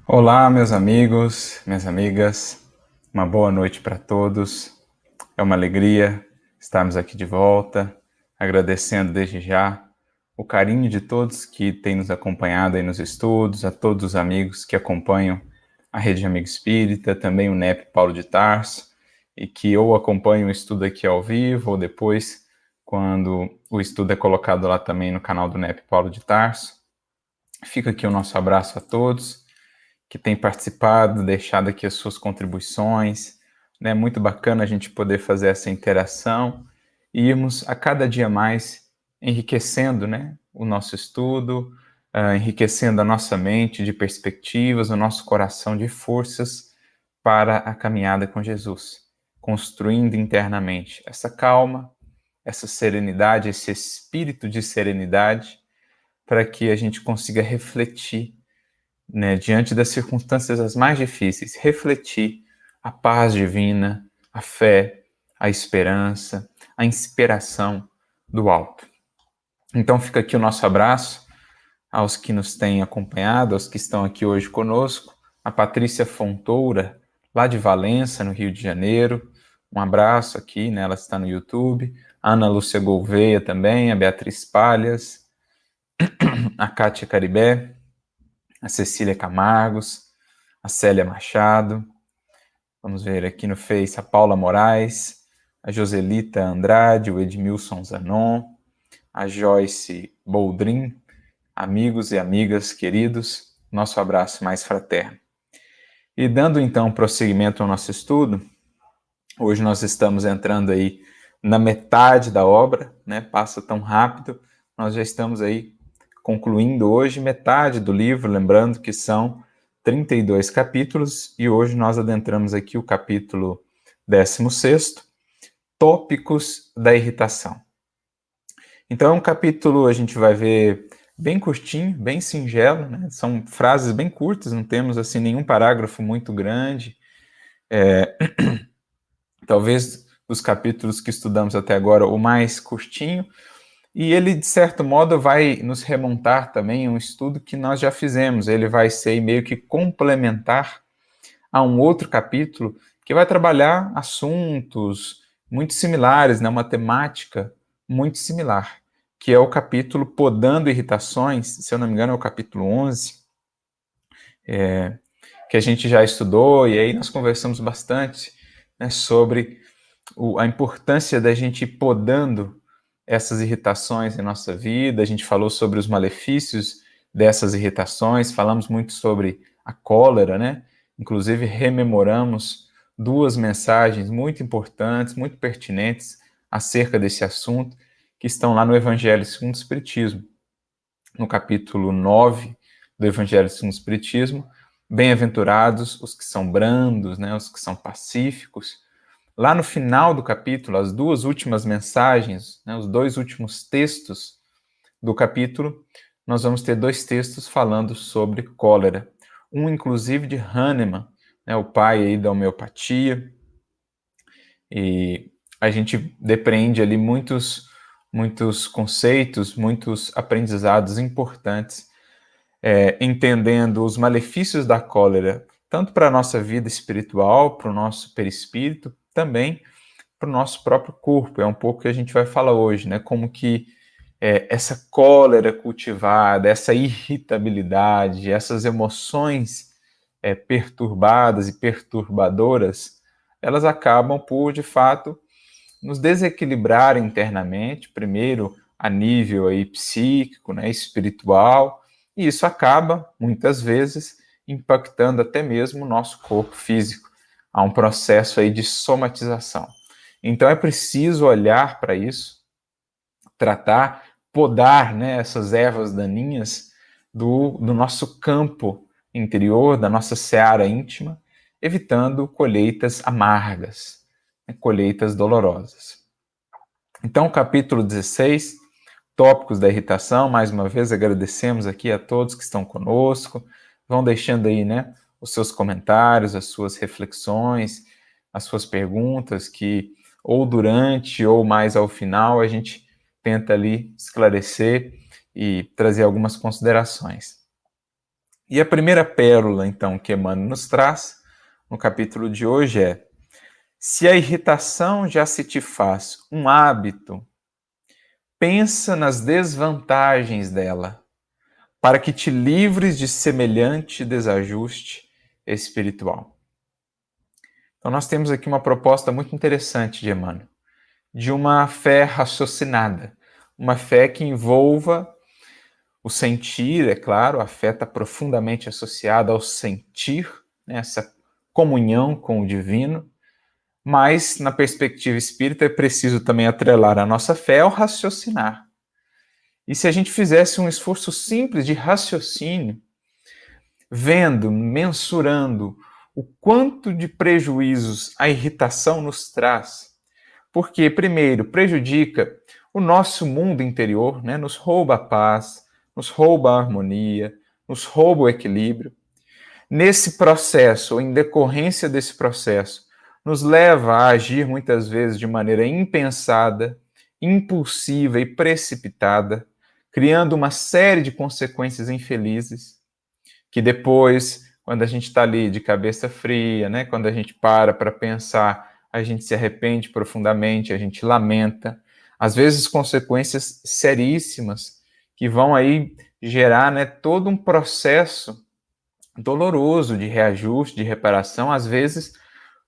Olá, meus amigos, minhas amigas, uma boa noite para todos. É uma alegria estarmos aqui de volta, agradecendo desde já o carinho de todos que têm nos acompanhado aí nos estudos, a todos os amigos que acompanham a Rede Amigo Espírita, também o NEP Paulo de Tarso, e que ou acompanham o estudo aqui ao vivo, ou depois, quando o estudo é colocado lá também no canal do NEP Paulo de Tarso. Fica aqui o nosso abraço a todos que tem participado, deixado aqui as suas contribuições. É muito bacana a gente poder fazer essa interação e irmos a cada dia mais enriquecendo, né, o nosso estudo, enriquecendo a nossa mente de perspectivas, o nosso coração de forças para a caminhada com Jesus, construindo internamente essa calma, essa serenidade, esse espírito de serenidade, para que a gente consiga refletir, né, diante das circunstâncias as mais difíceis, refletir a paz divina, a fé, a esperança, a inspiração do alto. Então fica aqui o nosso abraço aos que nos têm acompanhado, aos que estão aqui hoje conosco, a Patrícia Fontoura, lá de Valença, no Rio de Janeiro, um abraço aqui, né, ela está no YouTube, a Ana Lúcia Gouveia também, a Beatriz Palhas, a Kátia Caribé, a Cecília Camargos, a Célia Machado, vamos ver aqui no Face, a Paula Moraes, a Joselita Andrade, o Edmilson Zanon, a Joyce Boldrin, amigos e amigas queridos, nosso abraço mais fraterno. E dando então prosseguimento ao nosso estudo, hoje nós estamos entrando aí na metade da obra, né? Passa tão rápido, nós já estamos aí concluindo hoje metade do livro, lembrando que são 32 capítulos, e hoje nós adentramos aqui o capítulo 16º, Tópicos da Irritação. Então é um capítulo, a gente vai ver, bem curtinho, bem singelo, né? São frases bem curtas, não temos assim nenhum parágrafo muito grande. Talvez dos capítulos que estudamos até agora, o mais curtinho, e ele, de certo modo, vai nos remontar também a um estudo que nós já fizemos. Ele vai ser meio que complementar a um outro capítulo que vai trabalhar assuntos muito similares, né? Uma temática muito similar, que é o capítulo Podando Irritações, se eu não me engano é o capítulo 11, que a gente já estudou, e aí nós conversamos bastante, né, sobre a importância da gente ir podando essas irritações em nossa vida. A gente falou sobre os malefícios dessas irritações, falamos muito sobre a cólera, né? Inclusive rememoramos duas mensagens muito importantes, muito pertinentes acerca desse assunto, que estão lá no Evangelho segundo o Espiritismo, no capítulo 9 do Evangelho segundo o Espiritismo. Bem-aventurados os que são brandos, né? Os que são pacíficos. Lá no final do capítulo, as duas últimas mensagens, né, os dois últimos textos do capítulo, nós vamos ter dois textos falando sobre cólera. Um, inclusive, de Hahnemann, né, o pai aí da homeopatia. E a gente depreende ali muitos conceitos, muitos aprendizados importantes, entendendo os malefícios da cólera, tanto para a nossa vida espiritual, para o nosso perispírito, também para o nosso próprio corpo. É um pouco que a gente vai falar hoje, né? Como que essa cólera cultivada, essa irritabilidade, essas emoções perturbadas e perturbadoras, elas acabam por, de fato, nos desequilibrar internamente, primeiro a nível aí psíquico, né, espiritual, e isso acaba, muitas vezes, impactando até mesmo o nosso corpo físico. Há um processo aí de somatização. Então é preciso olhar para isso, tratar, podar, né, essas ervas daninhas do nosso campo interior, da nossa seara íntima, evitando colheitas amargas, né, colheitas dolorosas. Então, capítulo 16, tópicos da irritação. Mais uma vez agradecemos aqui a todos que estão conosco, vão deixando aí, né, os seus comentários, as suas reflexões, as suas perguntas, que ou durante ou mais ao final a gente tenta ali esclarecer e trazer algumas considerações. E a primeira pérola, então, que Emmanuel nos traz no capítulo de hoje é: se a irritação já se te faz um hábito, pensa nas desvantagens dela, para que te livres de semelhante desajuste espiritual. Então, nós temos aqui uma proposta muito interessante de Emmanuel, de uma fé raciocinada, uma fé que envolva o sentir, é claro, a fé está profundamente associada ao sentir, né, essa comunhão com o divino, mas na perspectiva espírita é preciso também atrelar a nossa fé ao raciocinar. E se a gente fizesse um esforço simples de raciocínio, vendo, mensurando o quanto de prejuízos a irritação nos traz, porque, primeiro, prejudica o nosso mundo interior, né? Nos rouba a paz, nos rouba a harmonia, nos rouba o equilíbrio. Nesse processo, ou em decorrência desse processo, nos leva a agir muitas vezes de maneira impensada, impulsiva e precipitada, criando uma série de consequências infelizes, que depois, quando a gente está ali de cabeça fria, né, quando a gente para pensar, a gente se arrepende profundamente, a gente lamenta, às vezes consequências seríssimas que vão aí gerar, né, todo um processo doloroso de reajuste, de reparação, às vezes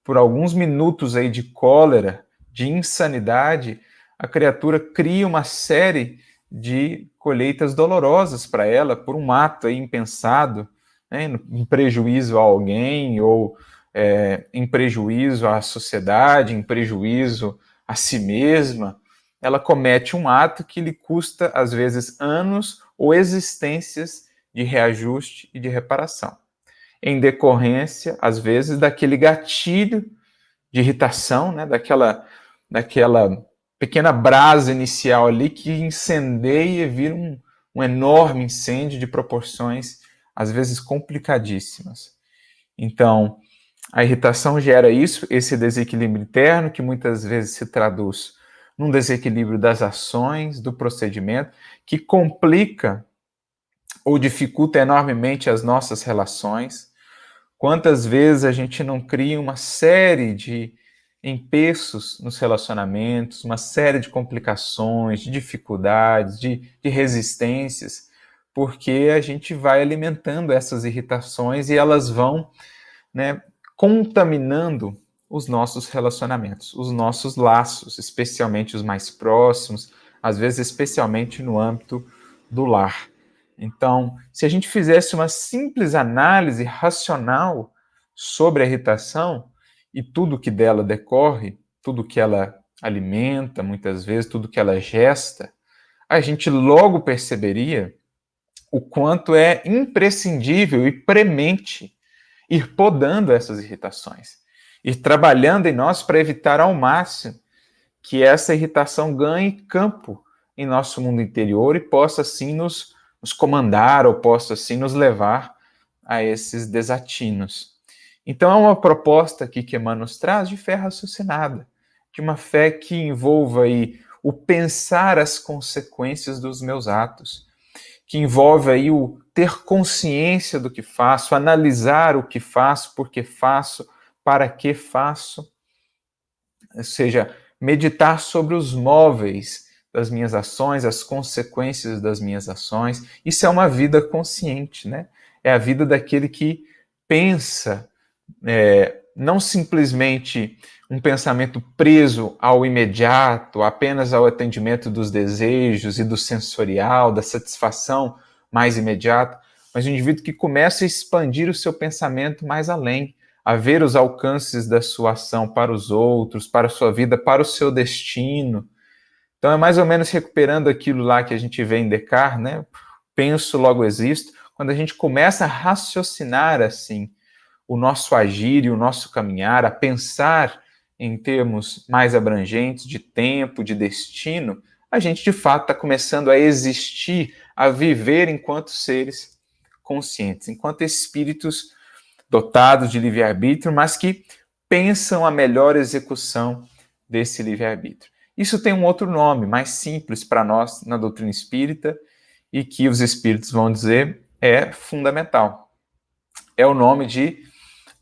por alguns minutos aí de cólera, de insanidade, a criatura cria uma série de colheitas dolorosas para ela por um ato aí impensado, né, em prejuízo a alguém ou em prejuízo à sociedade, em prejuízo a si mesma. Ela comete um ato que lhe custa, às vezes, anos ou existências de reajuste e de reparação, em decorrência, às vezes, daquele gatilho de irritação, né, daquela pequena brasa inicial ali que incendeia e vira um enorme incêndio de proporções, às vezes, complicadíssimas. Então, a irritação gera isso, esse desequilíbrio interno, que muitas vezes se traduz num desequilíbrio das ações, do procedimento, que complica ou dificulta enormemente as nossas relações. Quantas vezes a gente não cria uma série de empeços nos relacionamentos, uma série de complicações, de dificuldades, de resistências, porque a gente vai alimentando essas irritações e elas vão, né, contaminando os nossos relacionamentos, os nossos laços, especialmente os mais próximos, às vezes especialmente no âmbito do lar. Então, se a gente fizesse uma simples análise racional sobre a irritação e tudo que dela decorre, tudo que ela alimenta, muitas vezes, tudo que ela gesta, a gente logo perceberia o quanto é imprescindível e premente ir podando essas irritações, ir trabalhando em nós para evitar ao máximo que essa irritação ganhe campo em nosso mundo interior e possa assim nos comandar ou possa assim nos levar a esses desatinos. Então é uma proposta aqui que Emmanuel nos traz de fé raciocinada, de uma fé que envolva aí o pensar as consequências dos meus atos, que envolve aí o ter consciência do que faço, analisar o que faço, por que faço, para que faço, ou seja, meditar sobre os móveis das minhas ações, as consequências das minhas ações. Isso é uma vida consciente, né? É a vida daquele que pensa, não simplesmente um pensamento preso ao imediato, apenas ao atendimento dos desejos e do sensorial, da satisfação mais imediata, mas um indivíduo que começa a expandir o seu pensamento mais além, a ver os alcances da sua ação para os outros, para a sua vida, para o seu destino. Então é mais ou menos recuperando aquilo lá que a gente vê em Descartes, né? Penso, logo existo. Quando a gente começa a raciocinar assim o nosso agir e o nosso caminhar, a pensar em termos mais abrangentes de tempo, de destino, a gente de fato está começando a existir, a viver enquanto seres conscientes, enquanto espíritos dotados de livre-arbítrio, mas que pensam a melhor execução desse livre-arbítrio. Isso tem um outro nome, mais simples para nós na doutrina espírita, e que os espíritos vão dizer é fundamental. é o nome de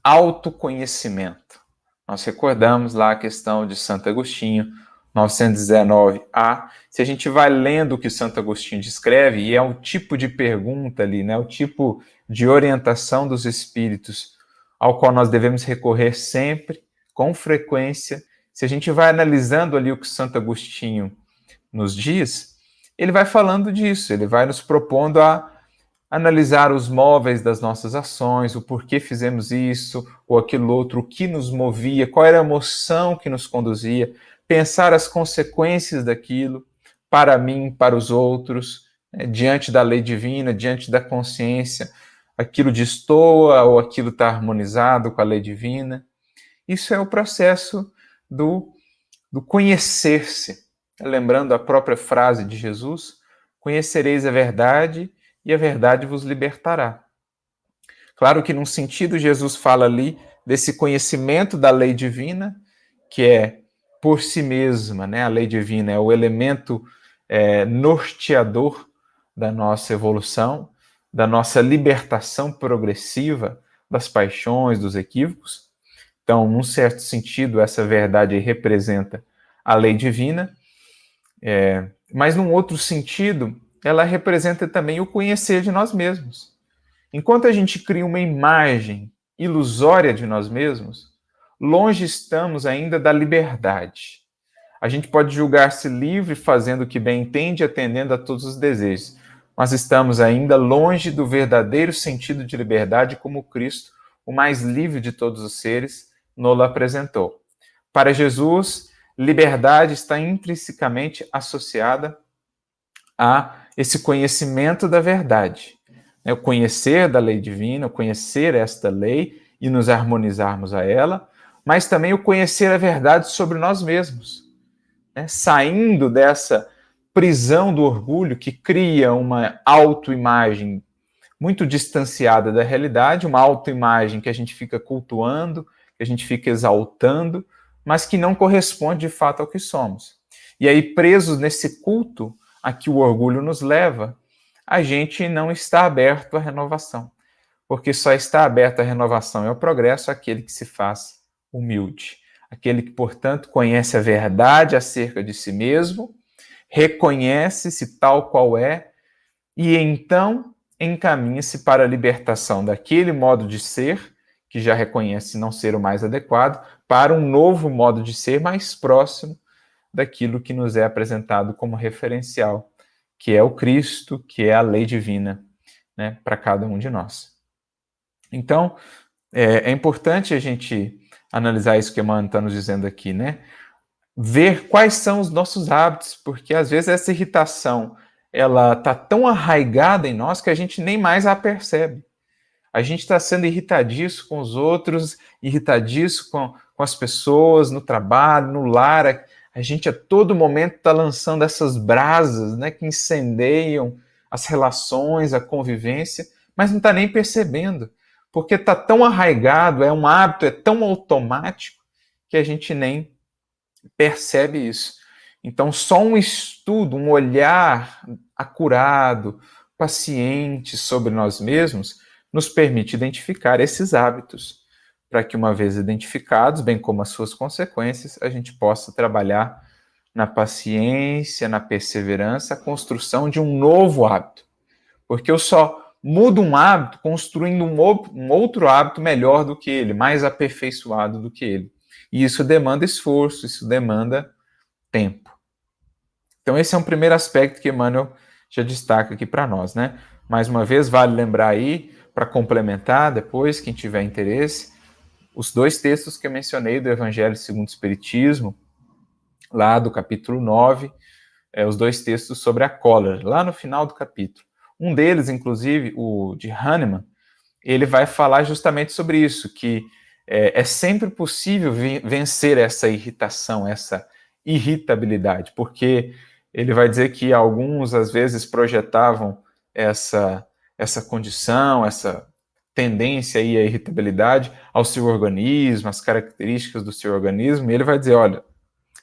autoconhecimento. Nós recordamos lá a questão de Santo Agostinho, 919a. Se a gente vai lendo o que Santo Agostinho descreve, e é o tipo de pergunta ali, né, o tipo de orientação dos espíritos ao qual nós devemos recorrer sempre, com frequência. Se a gente vai analisando ali o que Santo Agostinho nos diz, ele vai falando disso, ele vai nos propondo a analisar os móveis das nossas ações, o porquê fizemos isso ou aquilo outro, o que nos movia, qual era a emoção que nos conduzia, pensar as consequências daquilo para mim, para os outros, diante da lei divina, diante da consciência, aquilo destoa ou aquilo está harmonizado com a lei divina. Isso é o processo do conhecer-se. Lembrando a própria frase de Jesus, conhecereis a verdade e a verdade vos libertará. Claro que num sentido Jesus fala ali desse conhecimento da lei divina, que é por si mesma, né? A lei divina é o elemento norteador da nossa evolução, da nossa libertação progressiva das paixões, dos equívocos. Então, num certo sentido, essa verdade representa a lei divina, mas num outro sentido, ela representa também o conhecer de nós mesmos. Enquanto a gente cria uma imagem ilusória de nós mesmos, longe estamos ainda da liberdade. A gente pode julgar-se livre fazendo o que bem entende, atendendo a todos os desejos, mas estamos ainda longe do verdadeiro sentido de liberdade como Cristo, o mais livre de todos os seres, nos apresentou. Para Jesus, liberdade está intrinsecamente associada a esse conhecimento da verdade. O conhecer da lei divina, o conhecer esta lei e nos harmonizarmos a ela, mas também o conhecer a verdade sobre nós mesmos. Saindo dessa prisão do orgulho que cria uma autoimagem muito distanciada da realidade, uma autoimagem que a gente fica cultuando, que a gente fica exaltando, mas que não corresponde de fato ao que somos. E aí, presos nesse culto a que o orgulho nos leva, a gente não está aberto à renovação. Porque só está aberto à renovação e ao progresso aquele que se faz humilde. Aquele que, portanto, conhece a verdade acerca de si mesmo, reconhece-se tal qual é, e então encaminha-se para a libertação daquele modo de ser, que já reconhece não ser o mais adequado, para um novo modo de ser mais próximo daquilo que nos é apresentado como referencial, que é o Cristo, que é a lei divina, né, para cada um de nós. Então, é importante a gente analisar isso que Emmanuel está nos dizendo aqui, né? Ver quais são os nossos hábitos, porque às vezes essa irritação ela está tão arraigada em nós que a gente nem mais a percebe. A gente está sendo irritadiço com os outros, irritadiço com as pessoas, no trabalho, no lar. A gente a todo momento está lançando essas brasas, né, que incendeiam as relações, a convivência, mas não está nem percebendo, porque está tão arraigado, é um hábito, é tão automático, que a gente nem percebe isso. Então, só um estudo, um olhar acurado, paciente sobre nós mesmos, nos permite identificar esses hábitos, para que, uma vez identificados, bem como as suas consequências, a gente possa trabalhar na paciência, na perseverança, a construção de um novo hábito. Porque eu só mudo um hábito construindo um outro hábito melhor do que ele, mais aperfeiçoado do que ele. E isso demanda esforço, isso demanda tempo. Então esse é um primeiro aspecto que Emmanuel já destaca aqui para nós, né? Mais uma vez, vale lembrar aí, para complementar depois, quem tiver interesse, os dois textos que eu mencionei do Evangelho segundo o Espiritismo, lá do capítulo 9, os dois textos sobre a cólera, lá no final do capítulo. Um deles, inclusive, o de Hahnemann, ele vai falar justamente sobre isso, que é sempre possível vencer essa irritação, essa irritabilidade, porque ele vai dizer que alguns, às vezes, projetavam essa condição, essa tendência aí à irritabilidade ao seu organismo, às características do seu organismo, e ele vai dizer, olha,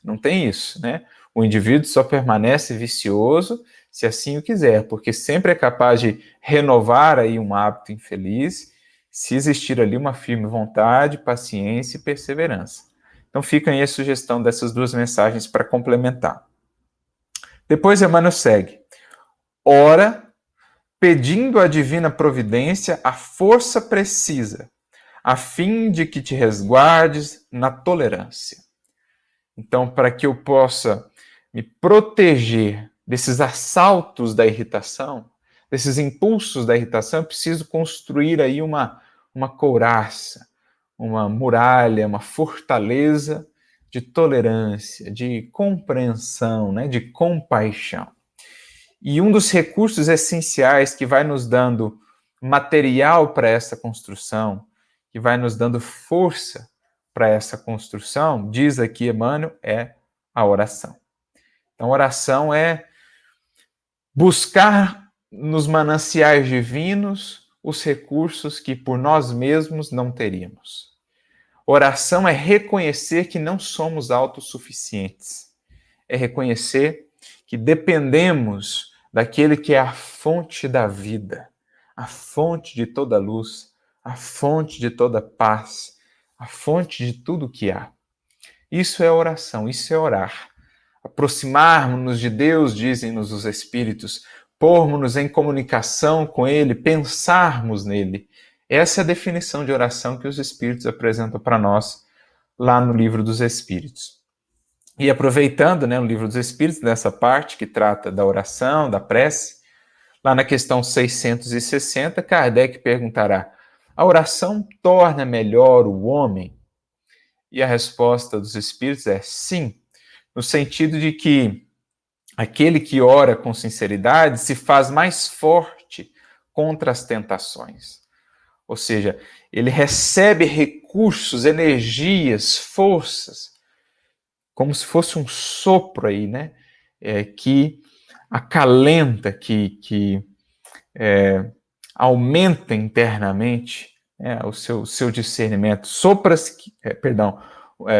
não tem isso, né? O indivíduo só permanece vicioso se assim o quiser, porque sempre é capaz de renovar aí um hábito infeliz, se existir ali uma firme vontade, paciência e perseverança. Então fica aí a sugestão dessas duas mensagens para complementar. Depois Emmanuel segue. Ora, pedindo à divina providência a força precisa, a fim de que te resguardes na tolerância. Então, para que eu possa me proteger desses assaltos da irritação, desses impulsos da irritação, eu preciso construir aí uma couraça, uma muralha, uma fortaleza de tolerância, de compreensão, né, de compaixão. E um dos recursos essenciais que vai nos dando material para essa construção, que vai nos dando força para essa construção, diz aqui Emmanuel, é a oração. Então, oração é buscar nos mananciais divinos os recursos que por nós mesmos não teríamos. Oração é reconhecer que não somos autossuficientes. É reconhecer que dependemos daquele que é a fonte da vida, a fonte de toda luz, a fonte de toda paz, a fonte de tudo que há. Isso é oração, isso é orar. Aproximarmos-nos de Deus, dizem-nos os Espíritos, pormos-nos em comunicação com Ele, pensarmos nele. Essa é a definição de oração que os Espíritos apresentam para nós lá no Livro dos Espíritos. E aproveitando, né, o Livro dos Espíritos, nessa parte que trata da oração, da prece, lá na questão 660, Kardec perguntará: a oração torna melhor o homem? E a resposta dos Espíritos é sim, no sentido de que aquele que ora com sinceridade se faz mais forte contra as tentações. Ou seja, ele recebe recursos, energias, forças, como se fosse um sopro aí, né? Que acalenta, que aumenta internamente o seu discernimento.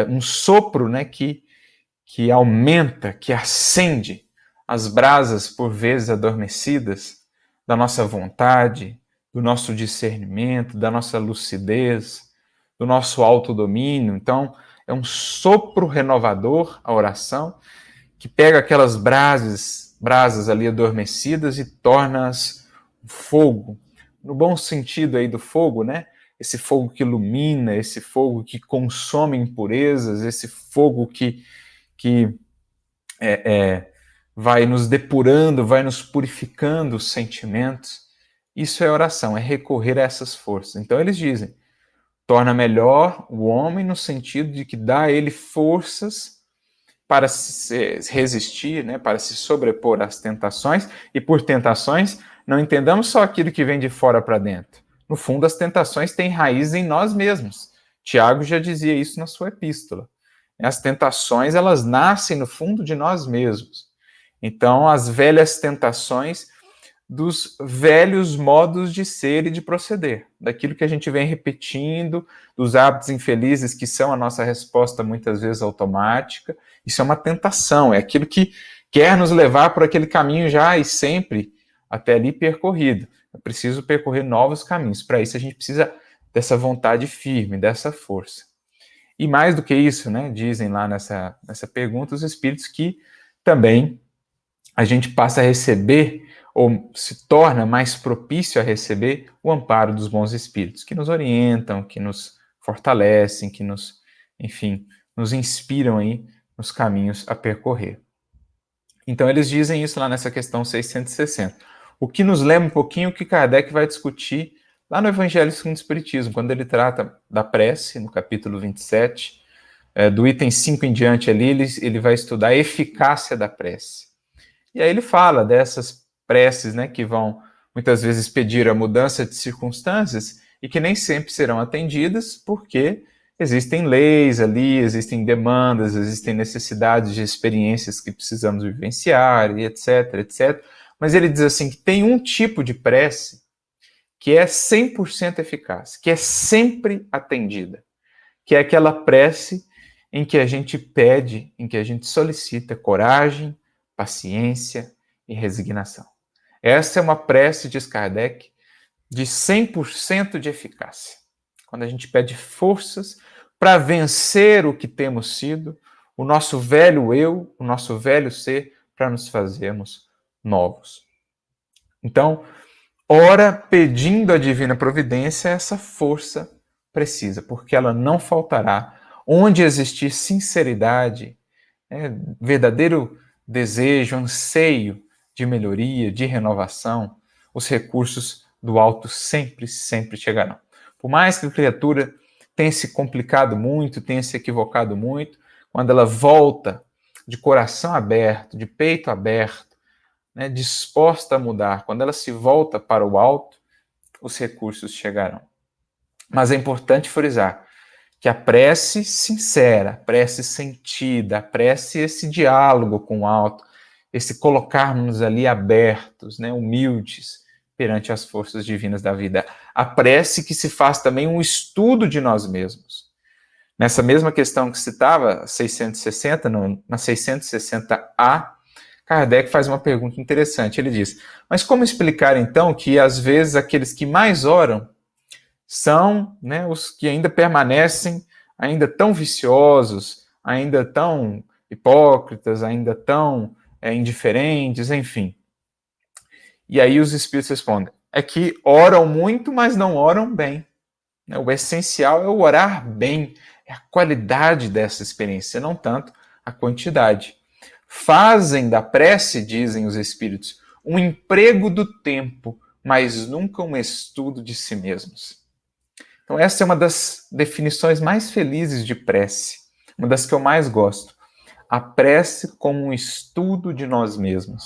Um sopro, né, que aumenta, que acende as brasas, por vezes adormecidas, da nossa vontade, do nosso discernimento, da nossa lucidez, do nosso autodomínio. Então, é um sopro renovador a oração, que pega aquelas brasas ali adormecidas e torna-as fogo, no bom sentido aí do fogo, né? Esse fogo que ilumina, esse fogo que consome impurezas, esse fogo que vai nos depurando, vai nos purificando os sentimentos. Isso é oração, é recorrer a essas forças. Então eles dizem, torna melhor o homem no sentido de que dá a ele forças para se resistir, né, para se sobrepor às tentações, e por tentações não entendamos só aquilo que vem de fora para dentro. No fundo, as tentações têm raiz em nós mesmos. Tiago já dizia isso na sua epístola. As tentações, elas nascem no fundo de nós mesmos. Então, as velhas tentações dos velhos modos de ser e de proceder, daquilo que a gente vem repetindo, dos hábitos infelizes que são a nossa resposta muitas vezes automática. Isso é uma tentação, é aquilo que quer nos levar por aquele caminho já e sempre até ali percorrido. É preciso percorrer novos caminhos. Para isso a gente precisa dessa vontade firme, dessa força. E mais do que isso, né, dizem lá nessa pergunta os Espíritos que também a gente passa a receber ou se torna mais propício a receber o amparo dos bons espíritos, que nos orientam, que nos fortalecem, que nos, enfim, nos inspiram aí nos caminhos a percorrer. Então eles dizem isso lá nessa questão 660. O que nos lembra um pouquinho o que Kardec vai discutir lá no Evangelho segundo o Espiritismo, quando ele trata da prece, no capítulo 27, do item 5 em diante ali, ele vai estudar a eficácia da prece. E aí ele fala dessas preces, né, que vão muitas vezes pedir a mudança de circunstâncias e que nem sempre serão atendidas porque existem leis ali, existem demandas, existem necessidades de experiências que precisamos vivenciar, e etc, etc. Mas ele diz assim que tem um tipo de prece que é 100% eficaz, que é sempre atendida, que é aquela prece em que a gente pede, em que a gente solicita coragem, paciência e resignação. Essa é uma prece, diz Kardec, de 100% de eficácia. Quando a gente pede forças para vencer o que temos sido, o nosso velho eu, o nosso velho ser, para nos fazermos novos. Então, ora pedindo a divina providência essa força precisa, porque ela não faltará. Onde existir sinceridade, verdadeiro desejo, anseio de melhoria, de renovação, os recursos do alto sempre, sempre chegarão. Por mais que a criatura tenha se complicado muito, tenha se equivocado muito, quando ela volta de coração aberto, de peito aberto, disposta a mudar, quando ela se volta para o alto, os recursos chegarão. Mas é importante frisar que a prece sincera, a prece sentida, a prece esse diálogo com o alto, esse colocarmos ali abertos, humildes perante as forças divinas da vida. A prece que se faz também um estudo de nós mesmos. Nessa mesma questão que citava, 660, na 660A, Kardec faz uma pergunta interessante. Ele diz, mas como explicar então que às vezes aqueles que mais oram são os que ainda permanecem ainda tão viciosos, ainda tão hipócritas, ainda tão indiferentes, enfim. E aí os espíritos respondem, é que oram muito, mas não oram bem. O essencial é o orar bem, é a qualidade dessa experiência, não tanto a quantidade. Fazem da prece, dizem os espíritos, um emprego do tempo, mas nunca um estudo de si mesmos. Então essa é uma das definições mais felizes de prece, uma das que eu mais gosto. A prece como um estudo de nós mesmos.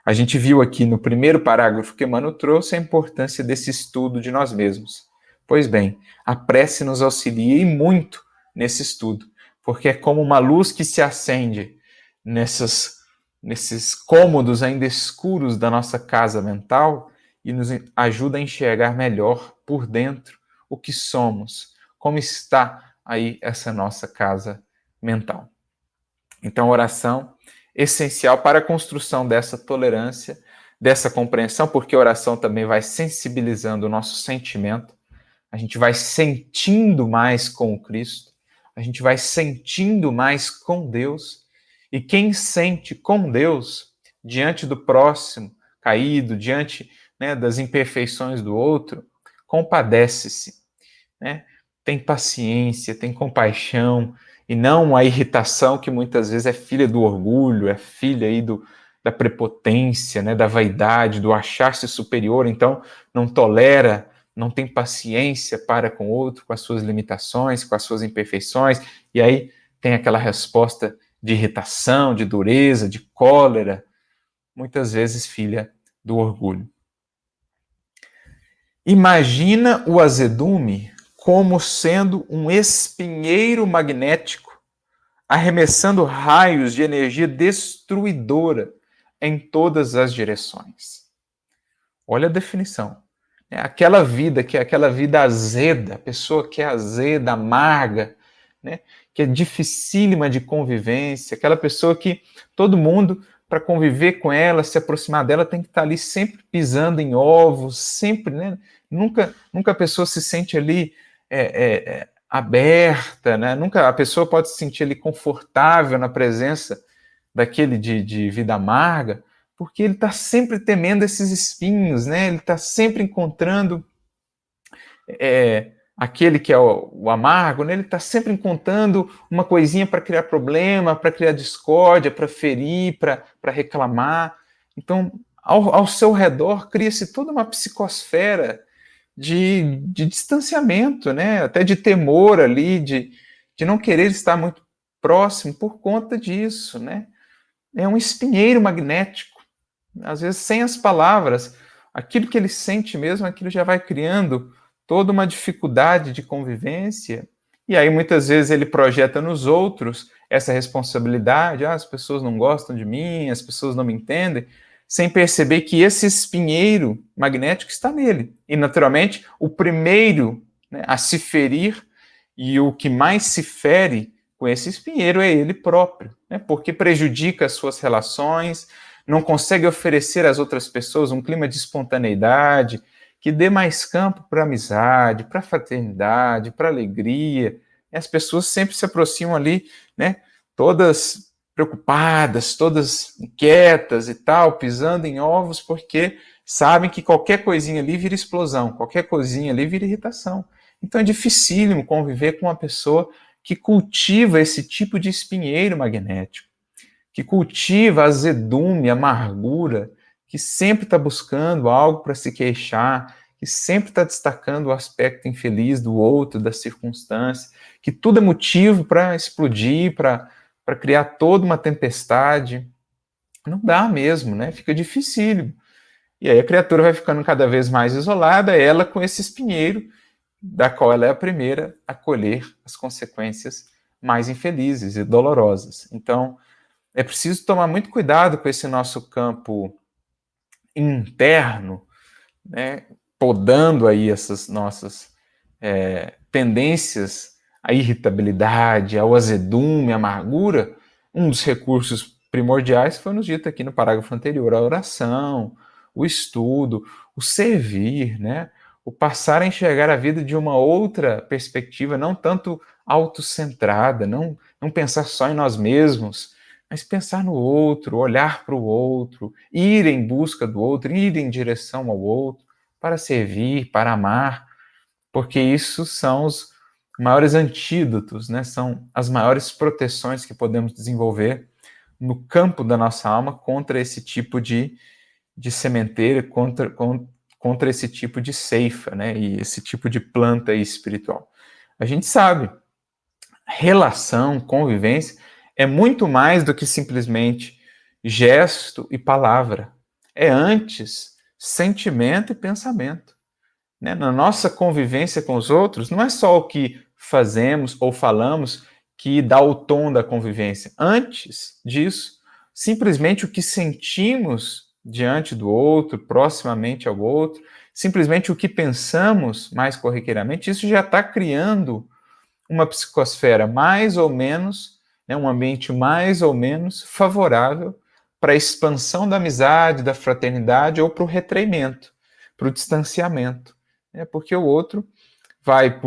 A gente viu aqui no primeiro parágrafo que Emmanuel trouxe a importância desse estudo de nós mesmos. Pois bem, a prece nos auxilia e muito nesse estudo, porque é como uma luz que se acende nesses cômodos ainda escuros da nossa casa mental e nos ajuda a enxergar melhor por dentro o que somos, como está aí essa nossa casa mental. Então, a oração é essencial para a construção dessa tolerância, dessa compreensão, porque a oração também vai sensibilizando o nosso sentimento, a gente vai sentindo mais com o Cristo, a gente vai sentindo mais com Deus, e quem sente com Deus, diante do próximo caído, diante das imperfeições do outro, compadece-se, tem paciência, tem compaixão, e não a irritação que muitas vezes é filha do orgulho, é filha aí da prepotência, da vaidade, do achar-se superior, então não tolera, não tem paciência para com o outro, com as suas limitações, com as suas imperfeições, e aí tem aquela resposta de irritação, de dureza, de cólera, muitas vezes filha do orgulho. Imagina o azedume como sendo um espinheiro magnético, arremessando raios de energia destruidora em todas as direções. Olha a definição. Aquela vida que é aquela vida azeda, a pessoa que é azeda, amarga, que é dificílima de convivência, aquela pessoa que todo mundo, para conviver com ela, se aproximar dela, tem que estar ali sempre pisando em ovos, sempre, Nunca a pessoa se sente ali aberta, Nunca a pessoa pode se sentir ali confortável na presença daquele de vida amarga, porque ele está sempre temendo esses espinhos, ele está sempre encontrando aquele que é o amargo, ele está sempre encontrando uma coisinha para criar problema, para criar discórdia, para ferir, para reclamar. Então, ao seu redor, cria-se toda uma psicosfera de distanciamento, até de temor ali, de não querer estar muito próximo por conta disso. É um espinheiro magnético. Às vezes, sem as palavras, aquilo que ele sente mesmo, aquilo já vai criando toda uma dificuldade de convivência, e aí muitas vezes ele projeta nos outros essa responsabilidade, as pessoas não gostam de mim, as pessoas não me entendem, sem perceber que esse espinheiro magnético está nele. E, naturalmente, o primeiro a se ferir e o que mais se fere com esse espinheiro é ele próprio, porque prejudica as suas relações, não consegue oferecer às outras pessoas um clima de espontaneidade, que dê mais campo para amizade, para fraternidade, para alegria. As pessoas sempre se aproximam ali, né, todas preocupadas, todas inquietas e tal, pisando em ovos, porque sabem que qualquer coisinha ali vira explosão, qualquer coisinha ali vira irritação. Então é dificílimo conviver com uma pessoa que cultiva esse tipo de espinheiro magnético, que cultiva azedume, amargura, que sempre está buscando algo para se queixar, que sempre está destacando o aspecto infeliz do outro, da circunstância, que tudo é motivo para explodir, para criar toda uma tempestade. Não dá mesmo, né? Fica dificílimo. E aí a criatura vai ficando cada vez mais isolada, ela com esse espinheiro, da qual ela é a primeira a colher as consequências mais infelizes e dolorosas. Então, é preciso tomar muito cuidado com esse nosso campo interno, né, podando aí essas nossas tendências à irritabilidade, ao azedume, à amargura. Um dos recursos primordiais foi nos dito aqui no parágrafo anterior, a oração, o estudo, o servir, né, o passar a enxergar a vida de uma outra perspectiva, não tanto autocentrada, não pensar só em nós mesmos, mas pensar no outro, olhar para o outro, ir em busca do outro, ir em direção ao outro, para servir, para amar, porque isso são os maiores antídotos, né? São as maiores proteções que podemos desenvolver no campo da nossa alma contra esse tipo de sementeira, contra esse tipo de ceifa, né? E esse tipo de planta espiritual. A gente sabe, relação, convivência, é muito mais do que simplesmente gesto e palavra. É antes sentimento e pensamento, né? Na nossa convivência com os outros, não é só o que fazemos ou falamos que dá o tom da convivência. Antes disso, simplesmente o que sentimos diante do outro, proximamente ao outro, simplesmente o que pensamos mais corriqueiramente, isso já está criando uma psicosfera mais ou menos, né, um ambiente mais ou menos favorável para a expansão da amizade, da fraternidade ou para o retraimento, para o distanciamento. Né, porque o outro vai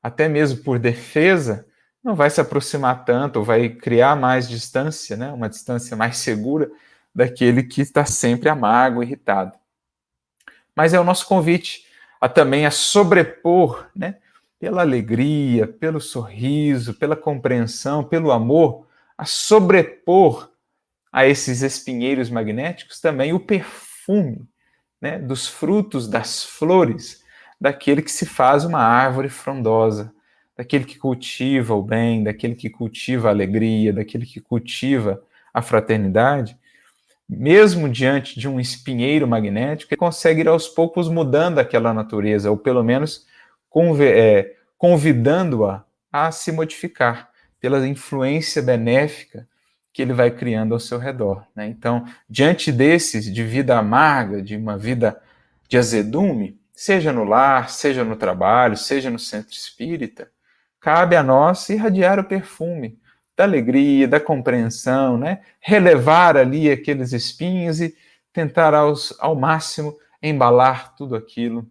até mesmo por defesa, não vai se aproximar tanto, ou vai criar mais distância, né, uma distância mais segura daquele que está sempre amargo, irritado. Mas é o nosso convite também a sobrepor, né, pela alegria, pelo sorriso, pela compreensão, pelo amor, a sobrepor a esses espinheiros magnéticos também o perfume, né, dos frutos, das flores, daquele que se faz uma árvore frondosa, daquele que cultiva o bem, daquele que cultiva a alegria, daquele que cultiva a fraternidade. Mesmo diante de um espinheiro magnético, ele consegue ir aos poucos mudando aquela natureza, ou pelo menos convidando-a a se modificar pela influência benéfica que ele vai criando ao seu redor. Né? Então, diante desses, de vida amarga, de uma vida de azedume, seja no lar, seja no trabalho, seja no centro espírita, cabe a nós irradiar o perfume da alegria, da compreensão, né? Relevar ali aqueles espinhos e tentar ao máximo embalar tudo aquilo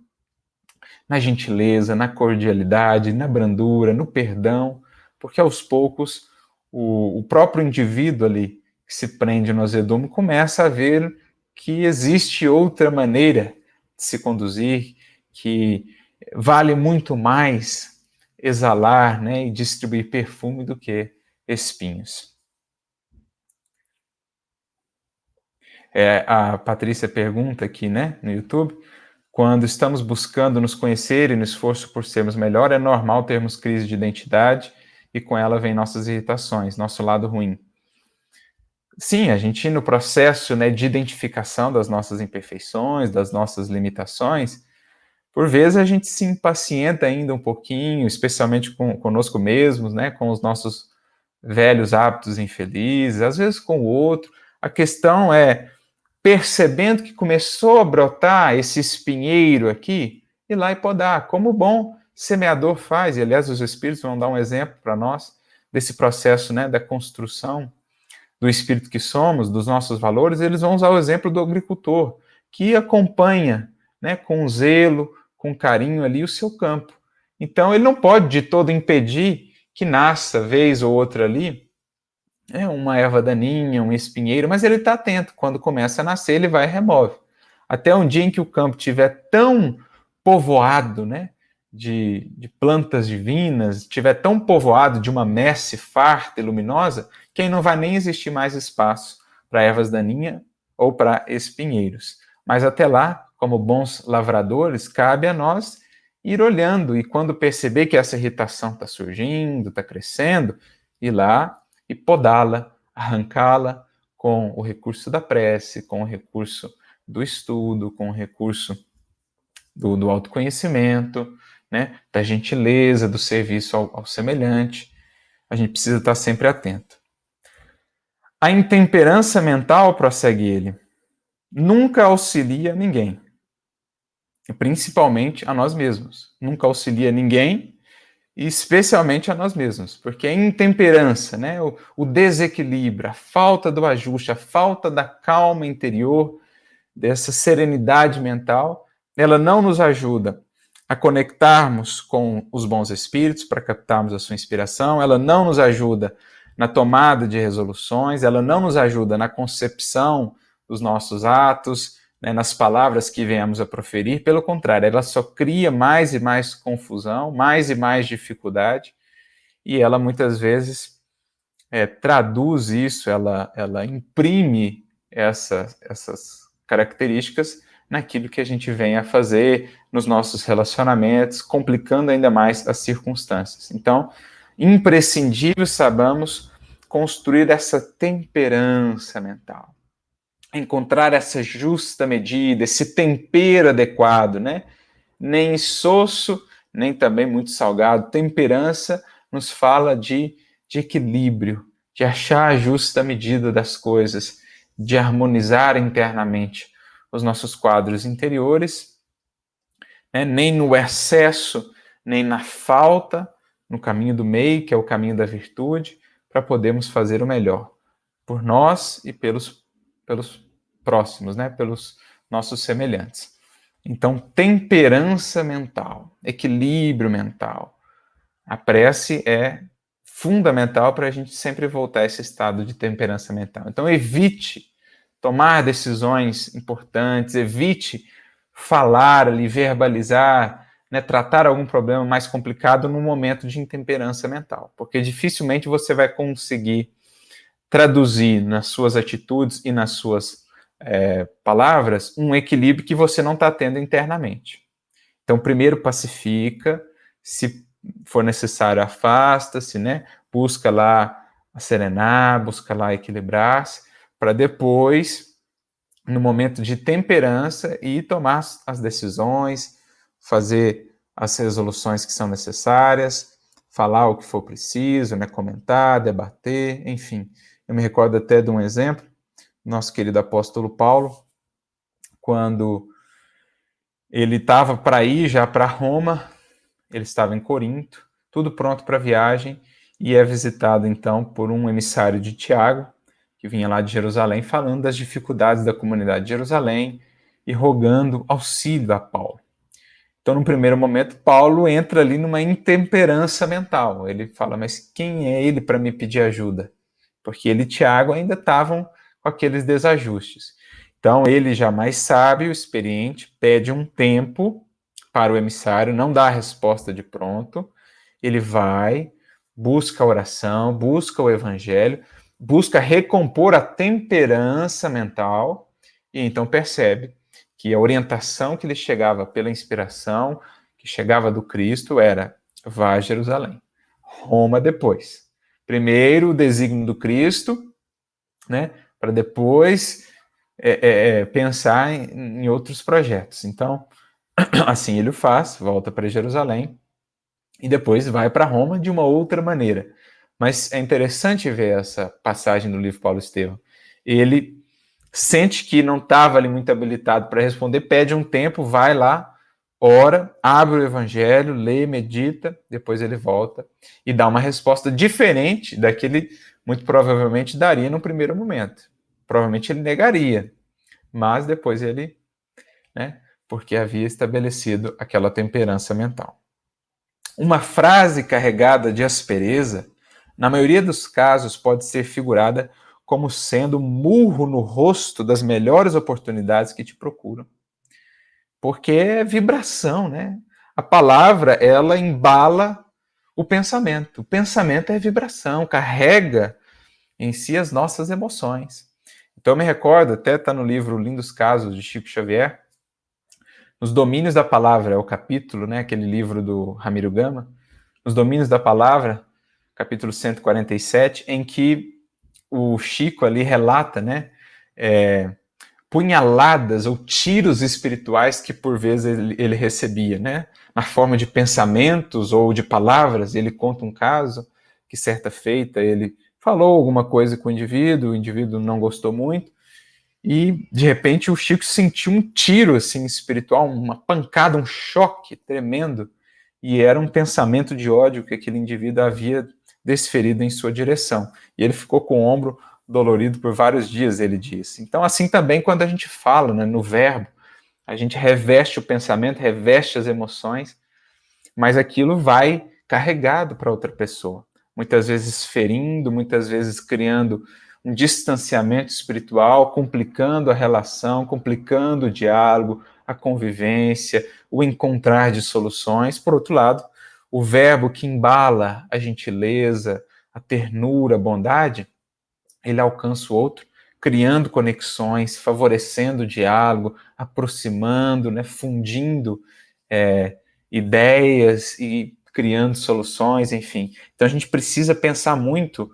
na gentileza, na cordialidade, na brandura, no perdão, porque aos poucos o próprio indivíduo ali que se prende no azedume começa a ver que existe outra maneira de se conduzir, que vale muito mais exalar, né, e distribuir perfume do que espinhos. A Patrícia pergunta aqui, né, no YouTube, quando estamos buscando nos conhecer e no esforço por sermos melhor, é normal termos crise de identidade e com ela vem nossas irritações, nosso lado ruim. Sim, a gente no processo, né, de identificação das nossas imperfeições, das nossas limitações, por vezes a gente se impacienta ainda um pouquinho, especialmente conosco mesmos, né, com os nossos velhos hábitos infelizes, às vezes com o outro. A questão é, percebendo que começou a brotar esse espinheiro aqui, ir lá e podar, como o bom semeador faz. E, aliás, os espíritos vão dar um exemplo para nós desse processo, né, da construção do espírito que somos, dos nossos valores. Eles vão usar o exemplo do agricultor, que acompanha, né, com zelo, com carinho ali o seu campo. Então ele não pode de todo impedir que nasça, vez ou outra ali, uma erva daninha, um espinheiro, mas ele está atento. Quando começa a nascer, ele vai e remove. Até um dia em que o campo estiver tão povoado, né, de plantas divinas, estiver tão povoado de uma messe farta e luminosa, que aí não vai nem existir mais espaço para ervas daninhas ou para espinheiros. Mas até lá, como bons lavradores, cabe a nós ir olhando e quando perceber que essa irritação está surgindo, está crescendo, ir lá e podá-la, arrancá-la com o recurso da prece, com o recurso do estudo, com o recurso do autoconhecimento, né, da gentileza, do serviço ao semelhante. A gente precisa estar sempre atento. A intemperança mental, prossegue ele, nunca auxilia ninguém, e principalmente a nós mesmos. Nunca auxilia ninguém, e especialmente a nós mesmos, porque a intemperança, né, o desequilíbrio, a falta do ajuste, a falta da calma interior, dessa serenidade mental, ela não nos ajuda a conectarmos com os bons espíritos para captarmos a sua inspiração, ela não nos ajuda na tomada de resoluções, ela não nos ajuda na concepção dos nossos atos, né, nas palavras que venhamos a proferir, pelo contrário, ela só cria mais e mais confusão, mais e mais dificuldade, e ela muitas vezes traduz isso, ela imprime essas características naquilo que a gente vem a fazer nos nossos relacionamentos, complicando ainda mais as circunstâncias. Então, imprescindível, sabamos, construir essa temperança mental, encontrar essa justa medida, esse tempero adequado, né? Nem insosso, nem também muito salgado. Temperança nos fala de equilíbrio, de achar a justa medida das coisas, de harmonizar internamente os nossos quadros interiores, né? Nem no excesso, nem na falta, no caminho do meio, que é o caminho da virtude, para podermos fazer o melhor por nós e pelos próximos, né? Pelos nossos semelhantes. Então, temperança mental, equilíbrio mental. A prece é fundamental para a gente sempre voltar a esse estado de temperança mental. Então, evite tomar decisões importantes, evite falar ali, verbalizar, né, tratar algum problema mais complicado num momento de intemperança mental, porque dificilmente você vai conseguir traduzir nas suas atitudes e nas suas palavras um equilíbrio que você não está tendo internamente. Então, primeiro pacifica, se for necessário, afasta-se, né? Busca lá serenar, busca lá equilibrar-se, para depois, no momento de temperança, ir tomar as decisões, fazer as resoluções que são necessárias, falar o que for preciso, né? Comentar, debater, enfim. Eu me recordo até de um exemplo, nosso querido apóstolo Paulo, quando ele estava para ir já para Roma, ele estava em Corinto, tudo pronto para a viagem, e é visitado então por um emissário de Tiago, que vinha lá de Jerusalém, falando das dificuldades da comunidade de Jerusalém e rogando auxílio a Paulo. Então, no primeiro momento, Paulo entra ali numa intemperança mental. Ele fala, mas quem é ele para me pedir ajuda? Porque ele e Tiago ainda estavam com aqueles desajustes. Então, ele já mais sábio, experiente, pede um tempo para o emissário, não dá a resposta de pronto, ele vai, busca a oração, busca o evangelho, busca recompor a temperança mental, e então percebe que a orientação que lhe chegava pela inspiração, que chegava do Cristo, era: vá a Jerusalém, Roma depois. Primeiro o desígnio do Cristo, né, para depois pensar em outros projetos. Então, assim ele o faz, volta para Jerusalém e depois vai para Roma de uma outra maneira. Mas é interessante ver essa passagem do livro Paulo Estevão. Ele sente que não estava ali muito habilitado para responder, pede um tempo, vai lá, ora, abre o evangelho, lê, medita, depois ele volta e dá uma resposta diferente da que ele muito provavelmente daria no primeiro momento. Provavelmente ele negaria, mas depois ele, né, porque havia estabelecido aquela temperança mental. Uma frase carregada de aspereza, na maioria dos casos, pode ser figurada como sendo um murro no rosto das melhores oportunidades que te procuram. Porque é vibração, né? A palavra, ela embala o pensamento. O pensamento é vibração, carrega em si as nossas emoções. Então eu me recordo, até está no livro Lindos Casos, de Chico Xavier, Nos Domínios da Palavra, é o capítulo, né, aquele livro do Ramiro Gama, Nos Domínios da Palavra, capítulo 147, em que o Chico ali relata, né, punhaladas ou tiros espirituais que por vezes ele recebia, né, na forma de pensamentos ou de palavras. Ele conta um caso que certa feita ele falou alguma coisa com o indivíduo não gostou muito, e de repente o Chico sentiu um tiro assim espiritual, uma pancada, um choque tremendo, e era um pensamento de ódio que aquele indivíduo havia desferido em sua direção. E ele ficou com o ombro dolorido por vários dias, ele disse. Então, assim também quando a gente fala, né, no verbo, a gente reveste o pensamento, reveste as emoções, mas aquilo vai carregado para outra pessoa. Muitas vezes ferindo, muitas vezes criando um distanciamento espiritual, complicando a relação, complicando o diálogo, a convivência, o encontrar de soluções. Por outro lado, o verbo que embala a gentileza, a ternura, a bondade, ele alcança o outro, criando conexões, favorecendo o diálogo, aproximando, né, fundindo ideias e criando soluções, enfim. Então a gente precisa pensar muito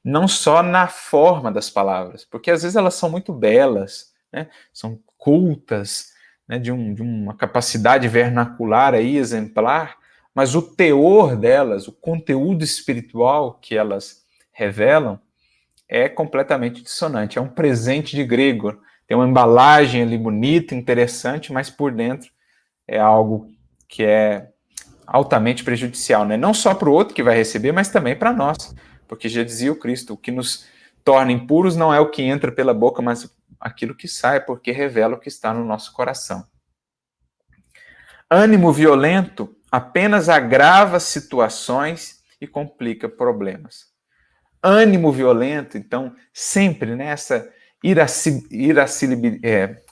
não só na forma das palavras, porque às vezes elas são muito belas, né? São cultas, né? de uma capacidade vernacular aí exemplar, mas o teor delas, o conteúdo espiritual que elas revelam é completamente dissonante. É um presente de grego, tem uma embalagem ali bonita, interessante, mas por dentro é algo que é altamente prejudicial, né? Não só para o outro que vai receber, mas também para nós. Porque já dizia o Cristo, o que nos torna impuros não é o que entra pela boca, mas aquilo que sai, porque revela o que está no nosso coração. Ânimo violento apenas agrava situações e complica problemas. Ânimo violento, então, sempre, né, essa